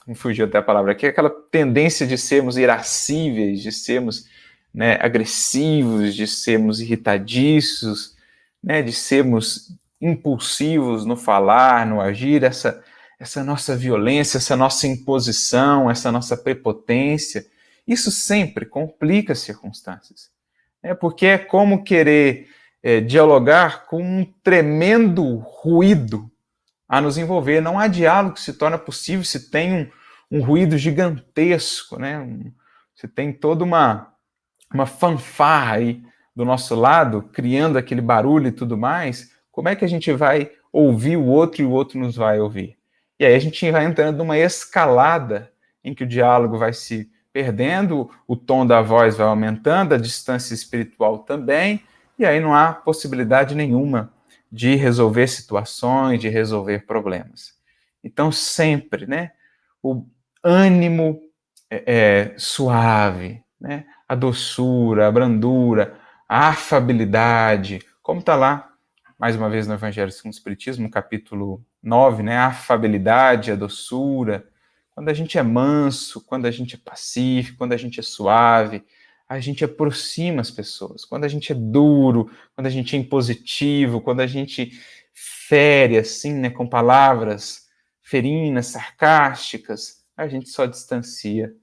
me fugiu até a palavra aqui, aquela tendência de sermos irascíveis, de sermos, né, agressivos, de sermos irritadiços, né, de sermos impulsivos no falar, no agir, essa nossa violência, essa nossa imposição, essa nossa prepotência, isso sempre complica as circunstâncias. Porque é como querer dialogar com um tremendo ruído a nos envolver. Não há diálogo que se torna possível se tem um ruído gigantesco, né? Se tem toda uma fanfarra aí do nosso lado, criando aquele barulho e tudo mais. Como é que a gente vai ouvir o outro e o outro nos vai ouvir? E aí a gente vai entrando numa escalada em que o diálogo vai se perdendo, o tom da voz vai aumentando, a distância espiritual também, e aí não há possibilidade nenhuma de resolver situações, de resolver problemas. Então, sempre, né, o ânimo suave, né, a doçura, a brandura, a afabilidade, como está lá, mais uma vez no Evangelho segundo o Espiritismo, capítulo 9, né, a afabilidade, a doçura. Quando a gente é manso, quando a gente é pacífico, quando a gente é suave, a gente aproxima as pessoas. Quando a gente é duro, quando a gente é impositivo, quando a gente fere assim, né, com palavras ferinas, sarcásticas, a gente só distancia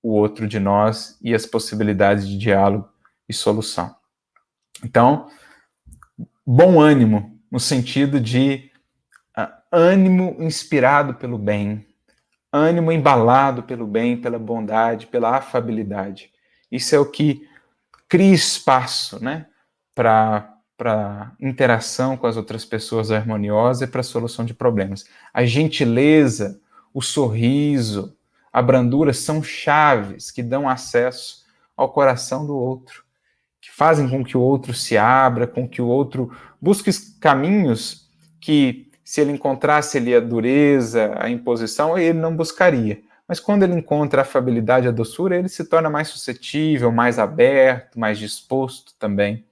o outro de nós e as possibilidades de diálogo e solução. Então, bom ânimo, no sentido de ânimo inspirado pelo bem, ânimo embalado pelo bem, pela bondade, pela afabilidade. Isso é o que cria espaço, né, para interação com as outras pessoas harmoniosa e para a solução de problemas. A gentileza, o sorriso, a brandura são chaves que dão acesso ao coração do outro, que fazem com que o outro se abra, com que o outro busque caminhos que, se ele encontrasse ali a dureza, a imposição, ele não buscaria. mas quando ele encontra a afabilidade e a doçura, ele se torna mais suscetível, mais aberto, mais disposto também.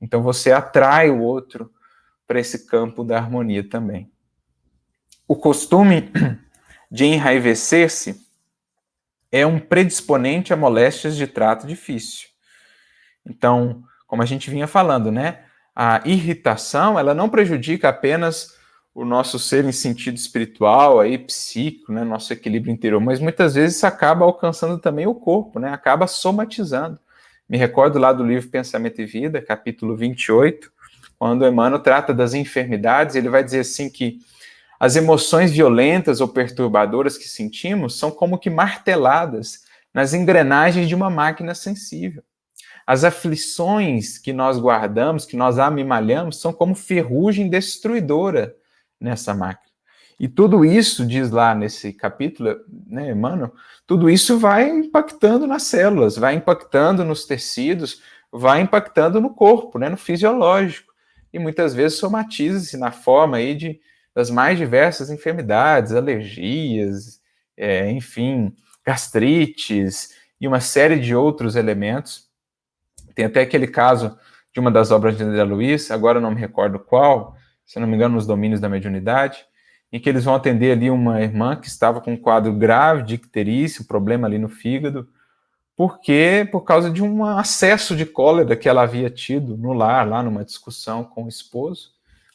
Então você atrai o outro para esse campo da harmonia também. O costume de enraivecer-se é um predisponente a moléstias de trato difícil. Então, como a gente vinha falando, né? A irritação, ela não prejudica apenas o nosso ser em sentido espiritual, aí, psíquico, né? Nosso equilíbrio interior, mas muitas vezes isso acaba alcançando também o corpo, né? Acaba somatizando. Me recordo lá do livro Pensamento e Vida, capítulo 28, quando Emmanuel trata das enfermidades, ele vai dizer assim que as emoções violentas ou perturbadoras que sentimos são como que marteladas nas engrenagens de uma máquina sensível. As aflições que nós guardamos, que nós amimalhamos, são como ferrugem destruidora nessa máquina. E tudo isso, diz lá nesse capítulo, né, Emmanuel, tudo isso vai impactando nas células, vai impactando nos tecidos, vai impactando no corpo, né, no fisiológico. E muitas vezes somatiza-se na forma aí das mais diversas enfermidades, alergias, enfim, gastrites e uma série de outros elementos. Tem até aquele caso de uma das obras de André Luiz, agora eu não me recordo qual, se não me engano, nos domínios da mediunidade, em que eles vão atender ali uma irmã que estava com um quadro grave de icterícia, um problema ali no fígado, porque por causa de um acesso de cólera que ela havia tido no lar, lá numa discussão com o esposo,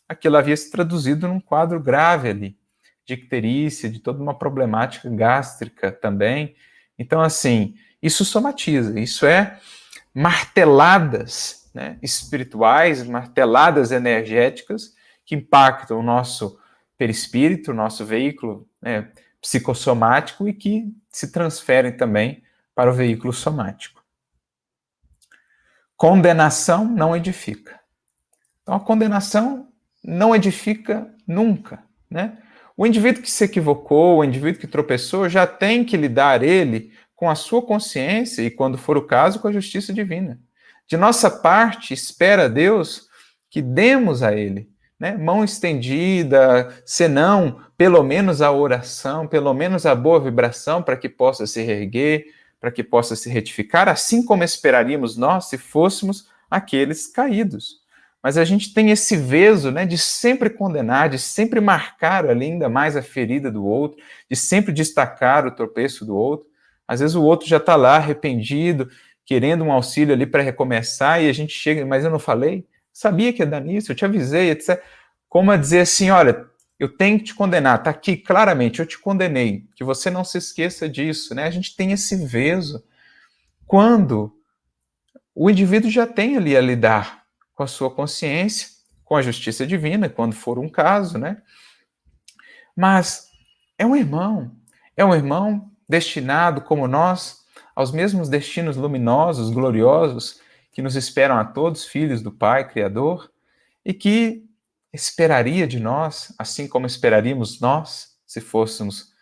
aquilo havia se traduzido num quadro grave ali, de icterícia, de toda uma problemática gástrica também. Então, assim, isso somatiza, isso é marteladas, né, espirituais, marteladas energéticas que impactam o nosso perispírito, o nosso veículo, né, psicossomático e que se transferem também para o veículo somático. Condenação não edifica. Então a condenação não edifica nunca, né? O indivíduo que se equivocou, o indivíduo que tropeçou, já tem que lidar ele com a sua consciência e, quando for o caso, com a justiça divina. De nossa parte, espera Deus que demos a ele, né, mão estendida, senão pelo menos a oração, pelo menos a boa vibração para que possa se reerguer, para que possa se retificar, assim como esperaríamos nós se fôssemos aqueles caídos. Mas a gente tem esse veso, né, de sempre condenar, de sempre marcar ali ainda mais a ferida do outro, de sempre destacar o tropeço do outro. Às vezes o outro já está lá arrependido, querendo um auxílio ali para recomeçar, e a gente chega, mas eu não falei? Sabia que ia dar nisso, eu te avisei, etc. Como a dizer assim, olha, eu tenho que te condenar, está aqui claramente, eu te condenei, que você não se esqueça disso, né? A gente tem esse veso. Quando o indivíduo já tem ali a lidar com a sua consciência, com a justiça divina, quando for um caso, né? Mas é um irmão destinado, como nós, aos mesmos destinos luminosos, gloriosos, que nos esperam a todos, filhos do Pai Criador, e que esperaria de nós, assim como esperaríamos nós, se fôssemos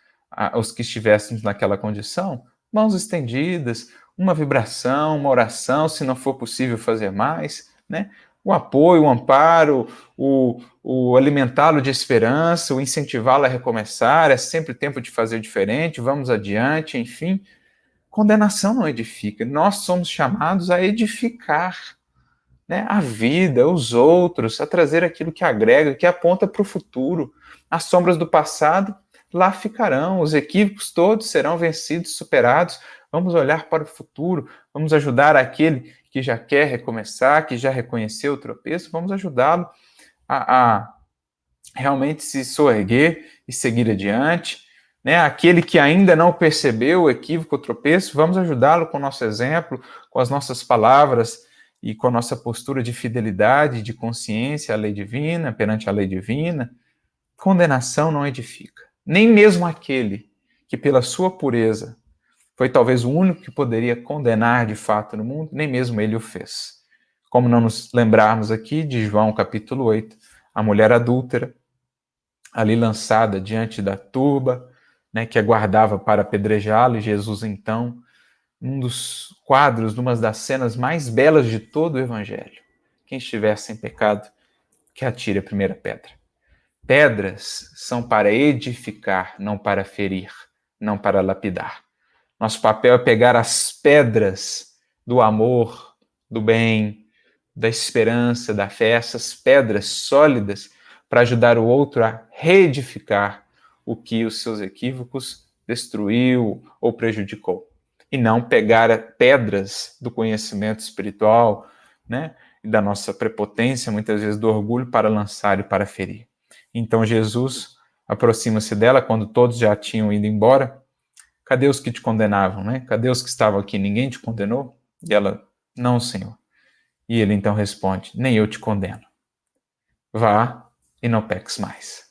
os que estivéssemos naquela condição, mãos estendidas, uma vibração, uma oração, se não for possível fazer mais, né? O apoio, o amparo, o alimentá-lo de esperança, o incentivá-lo a recomeçar, é sempre tempo de fazer diferente, vamos adiante, enfim. Condenação não edifica, nós somos chamados a edificar, né, a vida, os outros, a trazer aquilo que agrega, que aponta para o futuro. As sombras do passado lá ficarão, os equívocos todos serão vencidos, superados. Vamos olhar para o futuro, vamos ajudar aquele que já quer recomeçar, que já reconheceu o tropeço, vamos ajudá-lo a realmente se soerguer e seguir adiante. Né? Aquele que ainda não percebeu o equívoco, o tropeço, vamos ajudá-lo com o nosso exemplo, com as nossas palavras e com a nossa postura de fidelidade, de consciência à lei divina, perante a lei divina. Condenação não edifica. Nem mesmo aquele que, pela sua pureza, foi talvez o único que poderia condenar de fato no mundo, nem mesmo ele o fez. Como não nos lembrarmos aqui de João capítulo 8, a mulher adúltera, ali lançada diante da turba, né, que aguardava para apedrejá-lo, e Jesus, então, um dos quadros, numa das cenas mais belas de todo o Evangelho. Quem estiver sem pecado, que atire a primeira pedra. Pedras são para edificar, não para ferir. não para lapidar. Nosso papel é pegar as pedras do amor, do bem, da esperança, da fé, essas pedras sólidas, para ajudar o outro a reedificar o que os seus equívocos destruiu ou prejudicou. E não pegar pedras do conhecimento espiritual, né, e da nossa prepotência, muitas vezes do orgulho, para lançar e para ferir. Então Jesus aproxima-se dela quando todos já tinham ido embora. Cadê os que te condenavam, né? Cadê os que estavam aqui? Ninguém te condenou? E ela, não, Senhor. E ele então responde, nem eu te condeno. Vá e não peques mais.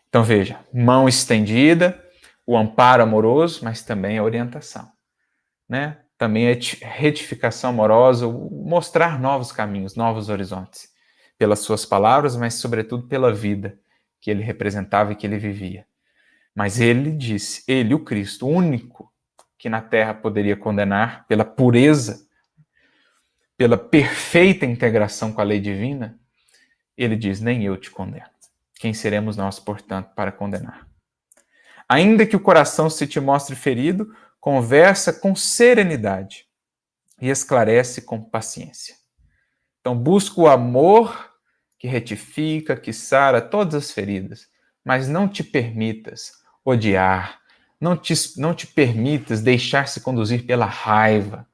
Então veja, mão estendida, o amparo amoroso, mas também a orientação, né? Também a retificação amorosa, mostrar novos caminhos, novos horizontes, pelas suas palavras, mas sobretudo pela vida que ele representava e que ele vivia. Mas ele disse, ele, o Cristo, o único que na terra poderia condenar pela pureza, pela perfeita integração com a lei divina, ele diz, nem eu te condeno. Quem seremos nós, portanto, para condenar? Ainda que o coração se te mostre ferido, conversa com serenidade e esclarece com paciência. Então busca o amor que retifica, que sara todas as feridas, mas não te permitas odiar, não te permitas deixar-se conduzir pela raiva,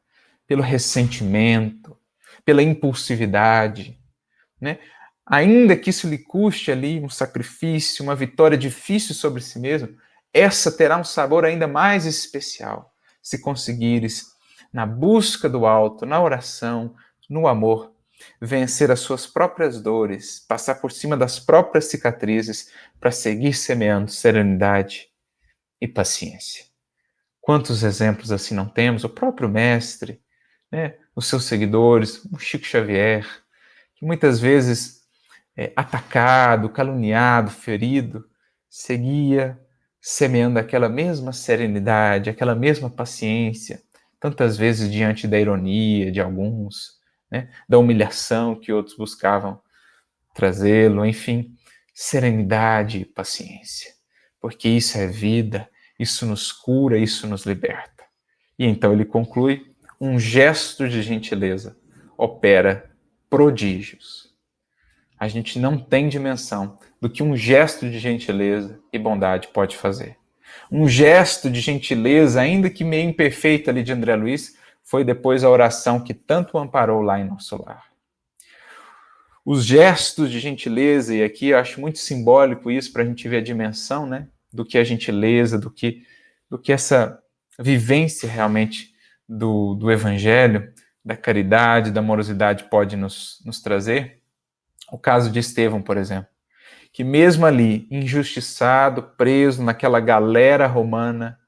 pelo ressentimento, pela impulsividade, né? Ainda que isso lhe custe ali um sacrifício, uma vitória difícil sobre si mesmo, essa terá um sabor ainda mais especial se conseguires, na busca do alto, na oração, no amor, vencer as suas próprias dores, passar por cima das próprias cicatrizes para seguir semeando serenidade e paciência. Quantos exemplos assim não temos? O próprio mestre, né? Os seus seguidores, o Chico Xavier, que muitas vezes atacado, caluniado, ferido, seguia semeando aquela mesma serenidade, aquela mesma paciência, tantas vezes diante da ironia de alguns, né, da humilhação que outros buscavam trazê-lo, enfim, serenidade e paciência, porque isso é vida, isso nos cura, isso nos liberta. E então ele conclui, um gesto de gentileza opera prodígios. A gente não tem dimensão do que um gesto de gentileza e bondade pode fazer. Um gesto de gentileza, ainda que meio imperfeito ali de André Luiz, foi depois a oração que tanto amparou lá em nosso lar. Os gestos de gentileza, e aqui eu acho muito simbólico isso para a gente ver a dimensão, né, do que a gentileza, do que essa vivência realmente do Evangelho, da caridade, da amorosidade pode nos trazer. O caso de Estevão, por exemplo, que mesmo ali, injustiçado, preso naquela galera romana,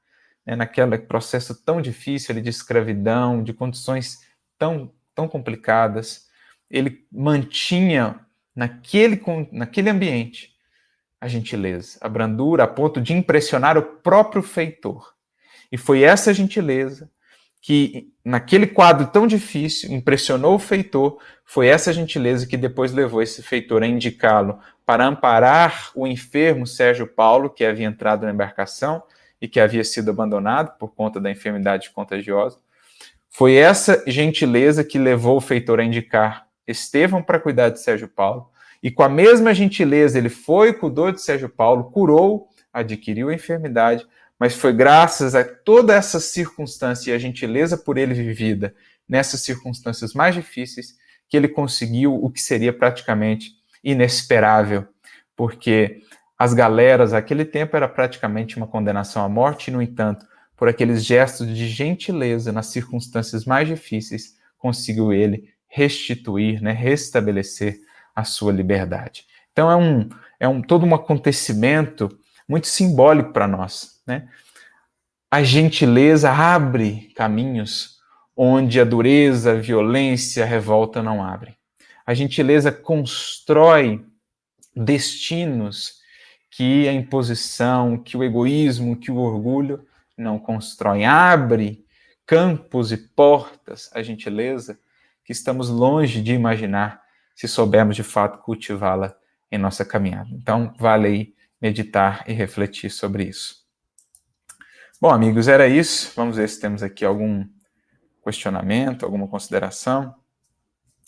né, naquele processo tão difícil ali de escravidão, de condições tão complicadas, ele mantinha naquele ambiente a gentileza, a brandura, a ponto de impressionar o próprio feitor. E foi essa gentileza que, naquele quadro tão difícil, impressionou o feitor, foi essa gentileza que depois levou esse feitor a indicá-lo para amparar o enfermo Sérgio Paulo, que havia entrado na embarcação e que havia sido abandonado por conta da enfermidade contagiosa. Foi essa gentileza que levou o feitor a indicar Estevão para cuidar de Sérgio Paulo, e com a mesma gentileza ele foi, cuidou de Sérgio Paulo, curou, adquiriu a enfermidade, mas foi graças a toda essa circunstância e a gentileza por ele vivida nessas circunstâncias mais difíceis que ele conseguiu o que seria praticamente inesperável, porque as galeras naquele tempo era praticamente uma condenação à morte, e, no entanto, por aqueles gestos de gentileza nas circunstâncias mais difíceis, conseguiu ele restituir, né, restabelecer a sua liberdade. Então é todo um acontecimento muito simbólico para nós, né? A gentileza abre caminhos onde a dureza, a violência, a revolta não abrem. A gentileza constrói destinos que a imposição, que o egoísmo, que o orgulho não constroem. Abre campos e portas à gentileza que estamos longe de imaginar se soubermos de fato cultivá-la em nossa caminhada. Então, vale aí meditar e refletir sobre isso. Bom, amigos, era isso. Vamos ver se temos aqui algum questionamento, alguma consideração.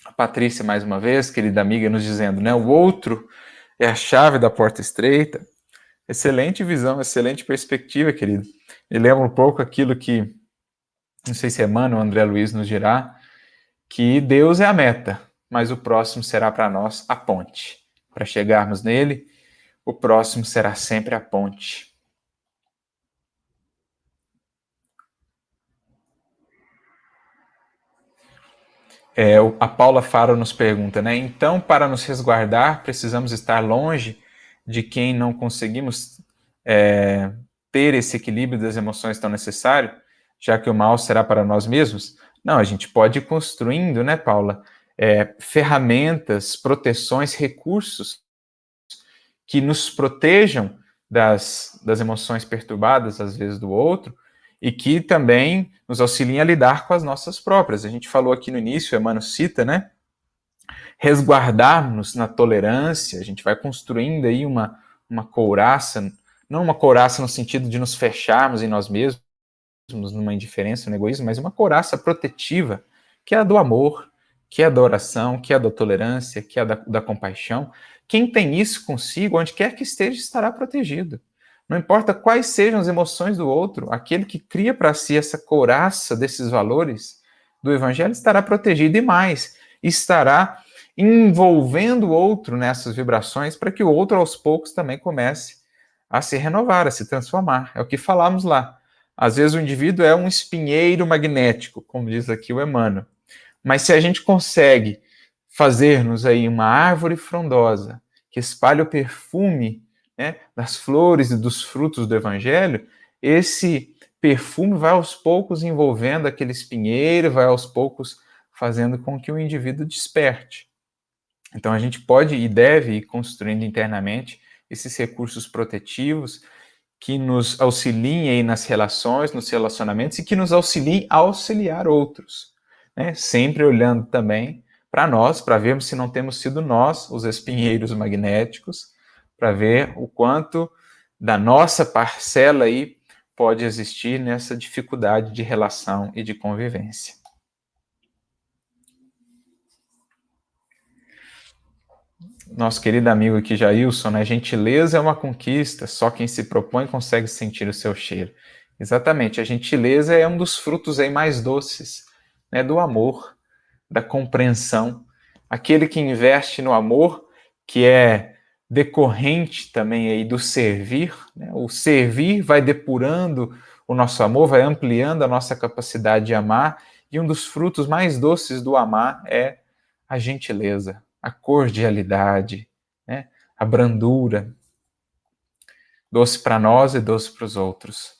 A Patrícia, mais uma vez, querida amiga, nos dizendo, né? O outro é a chave da porta estreita. Excelente visão, excelente perspectiva, querido. Me lembra um pouco aquilo que, não sei se Emmanuel ou André Luiz nos dirá, que Deus é a meta, mas o próximo será para nós a ponte. Para chegarmos nele, o próximo será sempre a ponte. A Paula Faro nos pergunta, né? Então, para nos resguardar, precisamos estar longe de quem não conseguimos ter esse equilíbrio das emoções tão necessário, já que o mal será para nós mesmos? Não, a gente pode ir construindo, né, Paula? Ferramentas, proteções, recursos que nos protejam das emoções perturbadas, às vezes, do outro, e que também nos auxiliem a lidar com as nossas próprias. A gente falou aqui no início, Emmanuel cita, né? Resguardarmos na tolerância, a gente vai construindo aí uma couraça, não uma couraça no sentido de nos fecharmos em nós mesmos, numa indiferença, no egoísmo, mas uma couraça protetiva, que é a do amor, que é a da oração, que é a da tolerância, que é a da compaixão. Quem tem isso consigo, onde quer que esteja, estará protegido. Não importa quais sejam as emoções do outro, aquele que cria para si essa couraça desses valores do Evangelho estará protegido e mais, estará envolvendo o outro nessas vibrações para que o outro, aos poucos, também comece a se renovar, a se transformar. É o que falamos lá. Às vezes o indivíduo é um espinheiro magnético, como diz aqui o Emmanuel. Mas se a gente consegue fazer-nos aí uma árvore frondosa que espalha o perfume, né, das flores e dos frutos do Evangelho, esse perfume vai aos poucos envolvendo aquele espinheiro, vai aos poucos fazendo com que o indivíduo desperte. Então a gente pode e deve ir construindo internamente esses recursos protetivos que nos auxiliem aí nas relações, nos relacionamentos e que nos auxiliem a auxiliar outros, né? Sempre olhando também para nós, para vermos se não temos sido nós os espinheiros magnéticos, para ver o quanto da nossa parcela aí pode existir nessa dificuldade de relação e de convivência. Nosso querido amigo aqui, Jailson, né? Gentileza é uma conquista, só quem se propõe consegue sentir o seu cheiro. Exatamente, a gentileza é um dos frutos aí mais doces, né? Do amor, da compreensão. Aquele que investe no amor, que é decorrente também aí do servir, né? O servir vai depurando o nosso amor, vai ampliando a nossa capacidade de amar, e um dos frutos mais doces do amar é a gentileza, a cordialidade, né? A brandura, doce para nós e doce para os outros.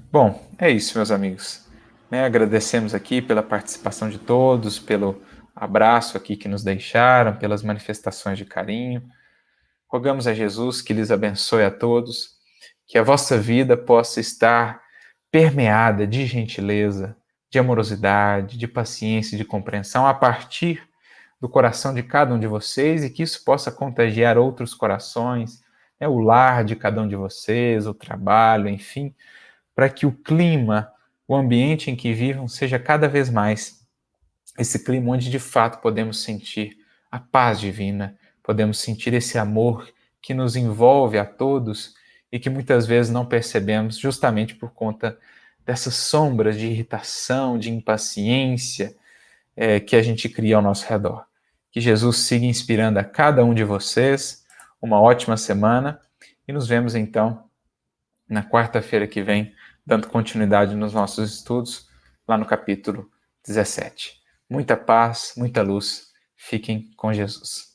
Bom, é isso, meus amigos. Né, agradecemos aqui pela participação de todos, pelo abraço aqui que nos deixaram, pelas manifestações de carinho. Rogamos a Jesus que lhes abençoe a todos, que a vossa vida possa estar permeada de gentileza, de amorosidade, de paciência e de compreensão a partir do coração de cada um de vocês e que isso possa contagiar outros corações, né, o lar de cada um de vocês, o trabalho, enfim, para que o clima, o ambiente em que vivam seja cada vez mais esse clima onde de fato podemos sentir a paz divina, podemos sentir esse amor que nos envolve a todos e que muitas vezes não percebemos justamente por conta dessas sombras de irritação, de impaciência que a gente cria ao nosso redor. Que Jesus siga inspirando a cada um de vocês, uma ótima semana e nos vemos então na quarta-feira que vem, dando continuidade nos nossos estudos, lá no capítulo 17. Muita paz, muita luz. Fiquem com Jesus.